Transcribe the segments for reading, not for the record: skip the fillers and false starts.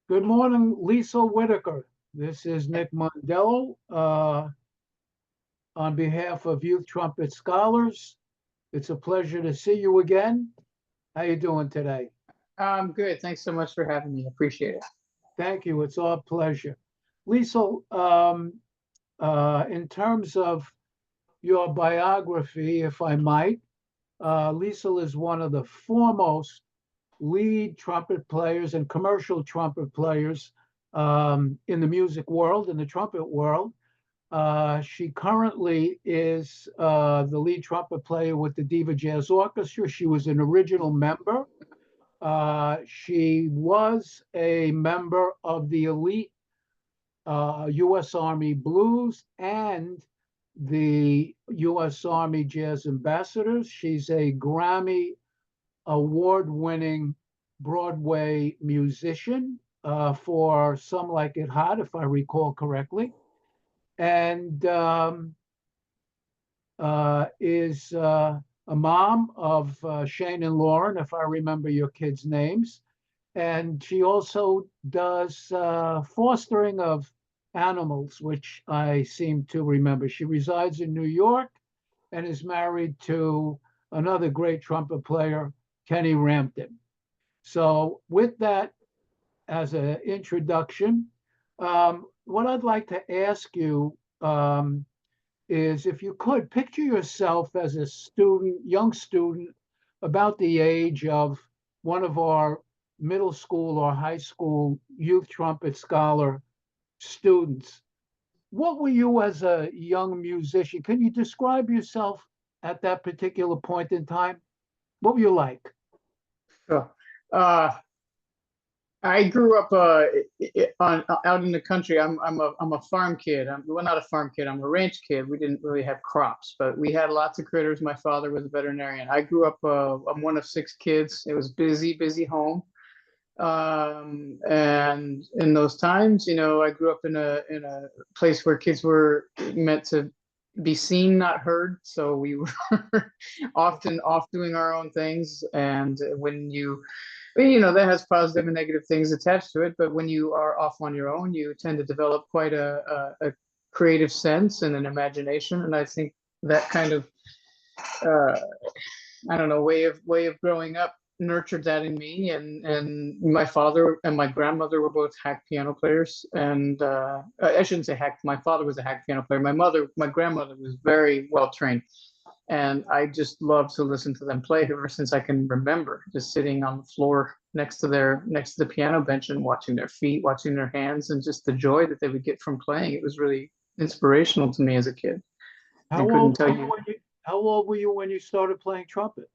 Good morning, Liesl Whitaker. This is Nick Mondello on behalf of Youth Trumpet Scholars. It's a pleasure to see you again. How you doing today? I'm good. Thanks so much for having me. Appreciate it. Thank you. It's our pleasure. Liesl, in terms of your biography, if I might, Liesl is one of the foremost lead trumpet players and commercial trumpet players in the music world, in the trumpet world. She currently is the lead trumpet player with the DIVA Jazz Orchestra. She was an original member. She was a member of the elite U.S. Army Blues and the U.S. Army Jazz Ambassadors. She's a Grammy award-winning Broadway musician for Some Like It Hot, if I recall correctly, and is a mom of Shane and Lauren, if I remember your kids' names. And she also does fostering of animals, which I seem to remember. She resides in New York and is married to another great trumpet player, Kenny Rampton. So with that as an introduction, what I'd like to ask you is if you could picture yourself as a student, young student, about the age of one of our middle school or high school youth trumpet scholar students. What were you as a young musician? Can you describe yourself at that particular point in time? What were you like? Sure. Uh, I grew up out in the country. I'm a farm kid. Well, not a farm kid. I'm a ranch kid. We didn't really have crops, but we had lots of critters. My father was a veterinarian. I grew up. I'm one of six kids. It was busy home. And in those times, I grew up in a place where kids were meant to be seen, not heard. So we were often off doing our own things. And that has positive and negative things attached to it. But when you are off on your own, you tend to develop quite a creative sense and an imagination. And I think that kind of, I don't know, way of growing up nurtured that in me. And my father and my grandmother were both hack piano players. And I shouldn't say hack. My father was a hack piano player. My grandmother was very well trained. And I just love to listen to them play ever since I can remember, just sitting on the floor next to the piano bench and watching their feet, watching their hands, and just the joy that they would get from playing. It was really inspirational to me as a kid. I couldn't tell you. How old were you when you started playing trumpet?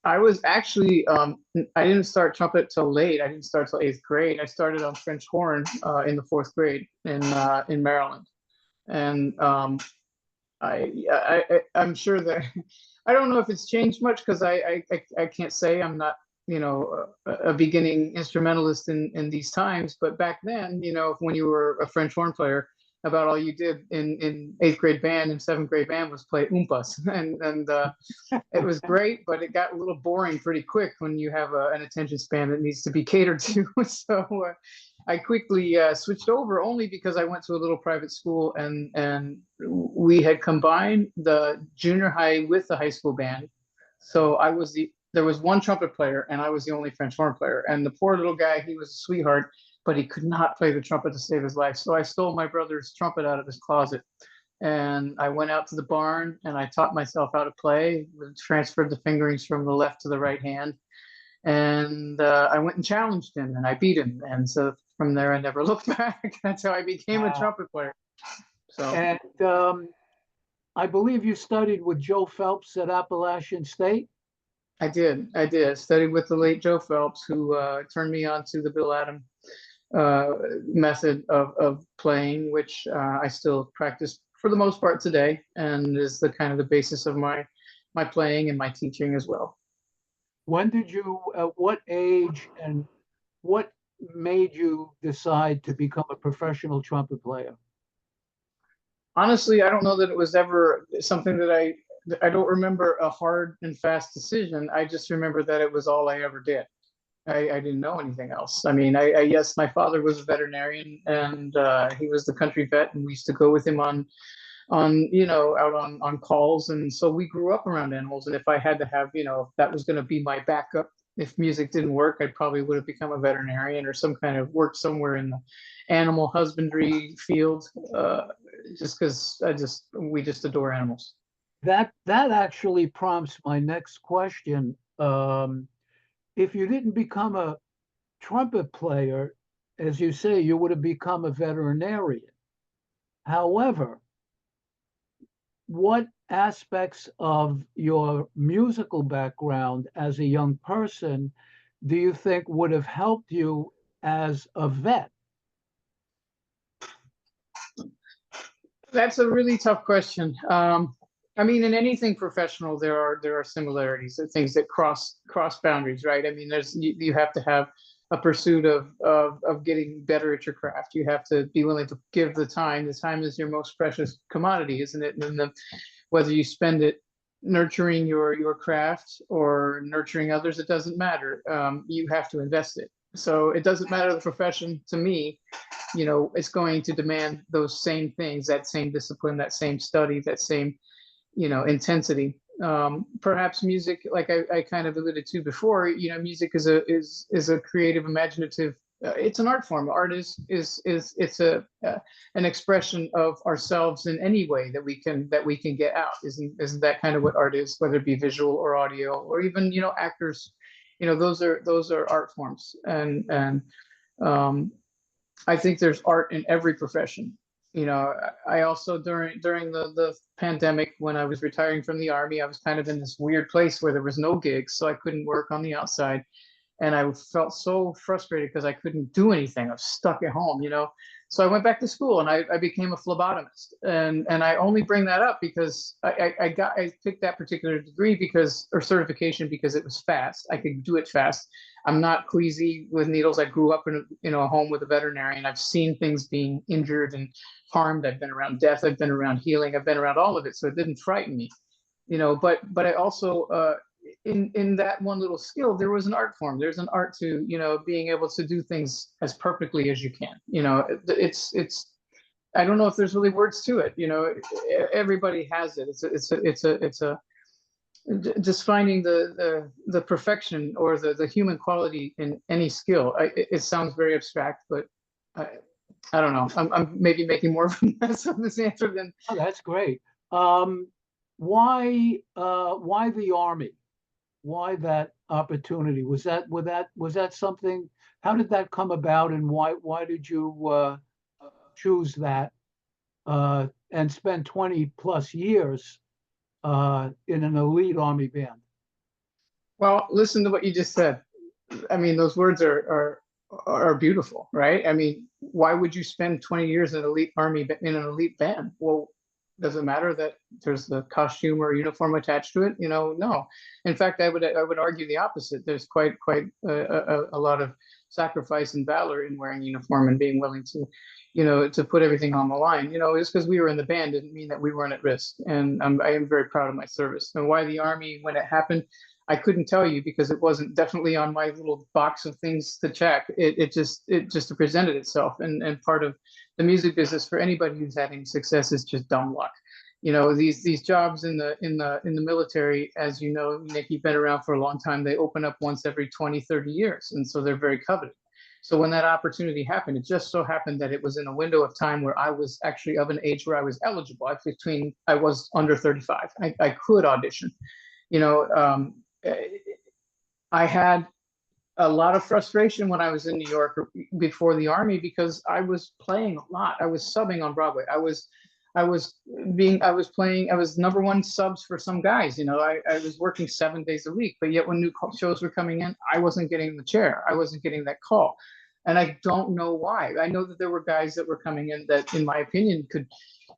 I was actually I didn't start trumpet till late. I didn't start till eighth grade. I started on French horn in the fourth grade in Maryland, and I'm sure that I don't know if it's changed much because I can't say. I'm not a beginning instrumentalist in these times, but back then, when you were a French horn player, about all you did in eighth grade band and seventh grade band was play oompas, and it was great, but it got a little boring pretty quick when you have an attention span that needs to be catered to. So I quickly switched over only because I went to a little private school, and we had combined the junior high with the high school band. So there was one trumpet player, and I was the only French horn player. And the poor little guy, he was a sweetheart, but he could not play the trumpet to save his life. So I stole my brother's trumpet out of his closet, and I went out to the barn and I taught myself how to play, transferred the fingerings from the left to the right hand. And I went and challenged him, and I beat him. And so from there, I never looked back. That's how I became a trumpet player. So, And I believe you studied with Joe Phelps at Appalachian State. I did. I studied with the late Joe Phelps, who turned me on to the Bill Adam method of playing, which I still practice for the most part today, and is the kind of the basis of my playing and my teaching as well. When did you, at what age, and what made you decide to become a professional trumpet player? Honestly, I don't know that it was ever something that I don't remember a hard and fast decision. I just remember that it was all I ever did. I didn't know anything else. I mean, yes, my father was a veterinarian, and he was the country vet, and we used to go with him on out on calls, and so we grew up around animals. And if I had to have, if that was going to be my backup, if music didn't work, I probably would have become a veterinarian or some kind of work somewhere in the animal husbandry field, just because we just adore animals. That actually prompts my next question. If you didn't become a trumpet player, as you say, you would have become a veterinarian. However, what aspects of your musical background as a young person do you think would have helped you as a vet? That's a really tough question. I mean, in anything professional, there are similarities, things that cross boundaries, right? I mean, you have to have a pursuit of getting better at your craft. You have to be willing to give the time. The time is your most precious commodity, isn't it? And whether you spend it nurturing your craft or nurturing others, it doesn't matter. You have to invest it. So it doesn't matter the profession to me. It's going to demand those same things, that same discipline, that same study, that same, intensity. Perhaps music, like I kind of alluded to before, music is a creative, imaginative. It's an art form. Art is it's an expression of ourselves in any way that we can get out. Isn't that kind of what art is? Whether it be visual or audio or even actors, those are art forms. And um, I think there's art in every profession. I also during the pandemic, when I was retiring from the army, I was kind of in this weird place where there was no gigs, so I couldn't work on the outside. And I felt so frustrated because I couldn't do anything. I was stuck at home. So I went back to school and I became a phlebotomist. And I only bring that up because I picked that particular degree or certification because it was fast. I could do it fast. I'm not queasy with needles. I grew up in a home with a veterinarian. I've seen things being injured and harmed. I've been around death. I've been around healing. I've been around all of it. So it didn't frighten me. But I also in that one little skill, there was an art form. There's an art to being able to do things as perfectly as you can. It's I don't know if there's really words to it. Everybody has it. It's a just finding the perfection or the human quality in any skill. It sounds very abstract, but I don't know. I'm maybe making more of a mess of this answer than. Oh, that's great. Um, why the Army? Why that opportunity? Was that something? How did that come about, and why did you choose that and spend 20 plus years in an elite Army band? Well, listen to what you just said. I mean, those words are beautiful, right? I mean, why would you spend 20 years in an elite army in an elite band? Well, does it matter that there's the costume or uniform attached to it? No. In fact, I would argue the opposite. There's quite a lot of sacrifice and valor in wearing uniform and being willing to put everything on the line. Just because we were in the band didn't mean that we weren't at risk. And I am very proud of my service. And why the Army, when it happened, I couldn't tell you because it wasn't definitely on my little box of things to check. It just presented itself, and part of the music business for anybody who's having success is just dumb luck. These jobs in the military, as you know, Nick, you've been around for a long time. They open up once every 20, 30 years, and so they're very coveted. So when that opportunity happened, it just so happened that it was in a window of time where I was actually of an age where I was eligible. I was under 35. I could audition. You know, um, I had a lot of frustration when I was in New York before the Army because I was playing a lot. I was subbing on Broadway. I was number one subs for some guys. I was working 7 days a week, but yet when new shows were coming in, I wasn't getting the chair. I wasn't getting that call. And I don't know why. I know that there were guys that were coming in that, in my opinion,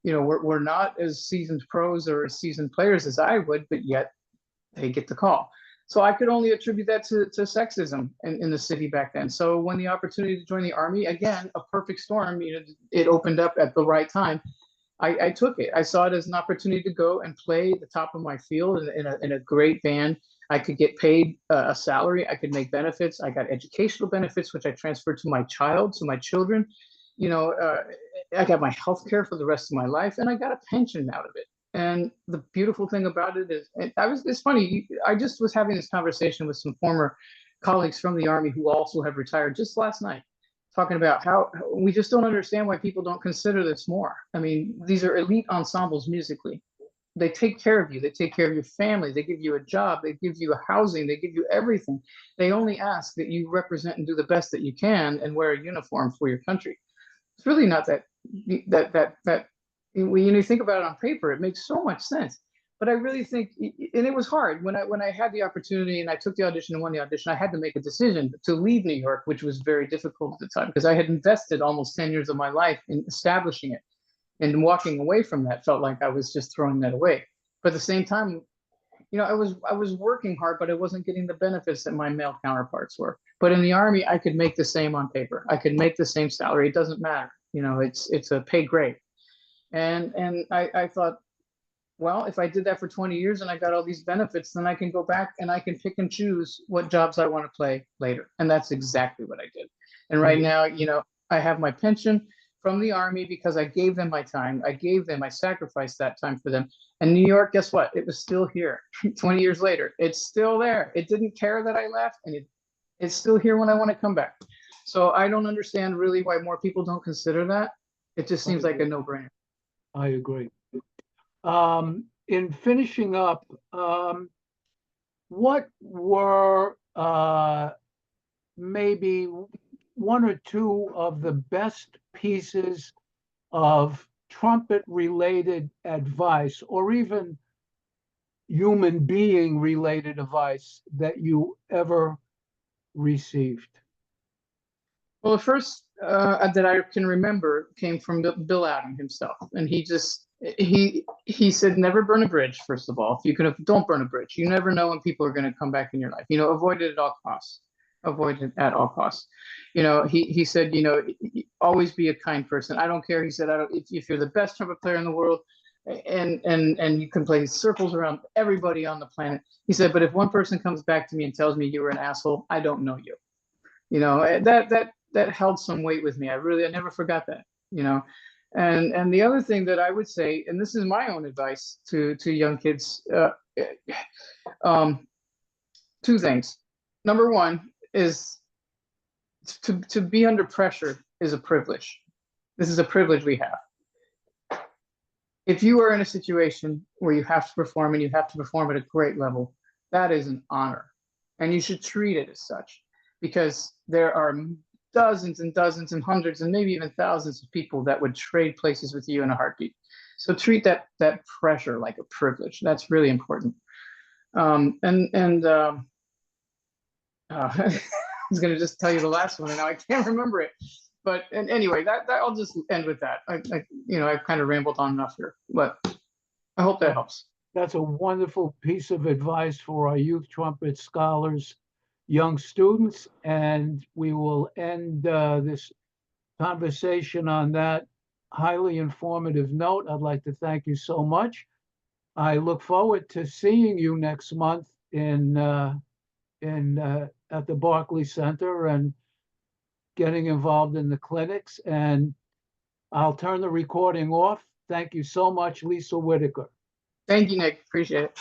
were not as seasoned pros or as seasoned players as I would, but yet they get the call. So I could only attribute that to sexism in the city back then. So when the opportunity to join the Army, again, a perfect storm, it opened up at the right time. I took it. I saw it as an opportunity to go and play the top of my field in a great band. I could get paid a salary. I could make benefits. I got educational benefits, which I transferred to my child, to my children. You know, I got my health care for the rest of my life, and I got a pension out of it. And the beautiful thing about it is, it's funny, I just was having this conversation with some former colleagues from the Army who also have retired just last night, talking about how we just don't understand why people don't consider this more. I mean, these are elite ensembles musically. They take care of you. They take care of your family. They give you a job. They give you a housing. They give you everything. They only ask that you represent and do the best that you can and wear a uniform for your country. It's really not that when you think about it on paper, it makes so much sense. But I really think, and it was hard when I had the opportunity and I took the audition and won the audition. I had to make a decision to leave New York, which was very difficult at the time because I had invested almost 10 years of my life in establishing it. And walking away from that felt like I was just throwing that away. But at the same time, you know, I was working hard, but I wasn't getting the benefits that my male counterparts were. But in the Army, I could make the same on paper. I could make the same salary. It doesn't matter. You know, it's a pay grade. And I thought, well, if I did that for 20 years and I got all these benefits, then I can go back and I can pick and choose what jobs I want to play later. And that's exactly what I did. And right now, you know, I have my pension from the Army because I gave them my time. I sacrificed that time for them. And New York, guess what? It was still here 20 years later. It's still there. It didn't care that I left, and it's still here when I want to come back. So I don't understand really why more people don't consider that. It just seems like a no-brainer. I agree. In finishing up, what were maybe one or two of the best pieces of trumpet-related advice, or even human being-related advice that you ever received? Well, the first that I can remember came from Bill Adam himself, and he said, never burn a bridge. First of all, if you can, don't burn a bridge. You never know when people are going to come back in your life. You know, avoid it at all costs. Avoid it at all costs. You know, he said, you know, always be a kind person. I don't care. He said, if you're the best trumpet player in the world, and you can play circles around everybody on the planet. He said, but if one person comes back to me and tells me you were an asshole, I don't know you. You know, that held some weight with me. I never forgot that. You know, and the other thing that I would say, and this is my own advice to young kids, two things. Number one is to be under pressure is a privilege. This is a privilege we have. If you are in a situation where you have to perform and you have to perform at a great level, that is an honor. And you should treat it as such, because there are dozens and dozens and hundreds and maybe even thousands of people that would trade places with you in a heartbeat. So treat that pressure like a privilege. That's really important. I was going to just tell you the last one, and now I can't remember it. But anyway, that I'll just end with that. You know, I've kind of rambled on enough here, but I hope that helps. That's a wonderful piece of advice for our youth trumpet scholars, young students, and we will end this conversation on that highly informative note. I'd like to thank you so much. I look forward to seeing you next month at the Barclay Center and getting involved in the clinics. And I'll turn the recording off. Thank you so much, Liesl Whitaker. Thank you, Nick. Appreciate it.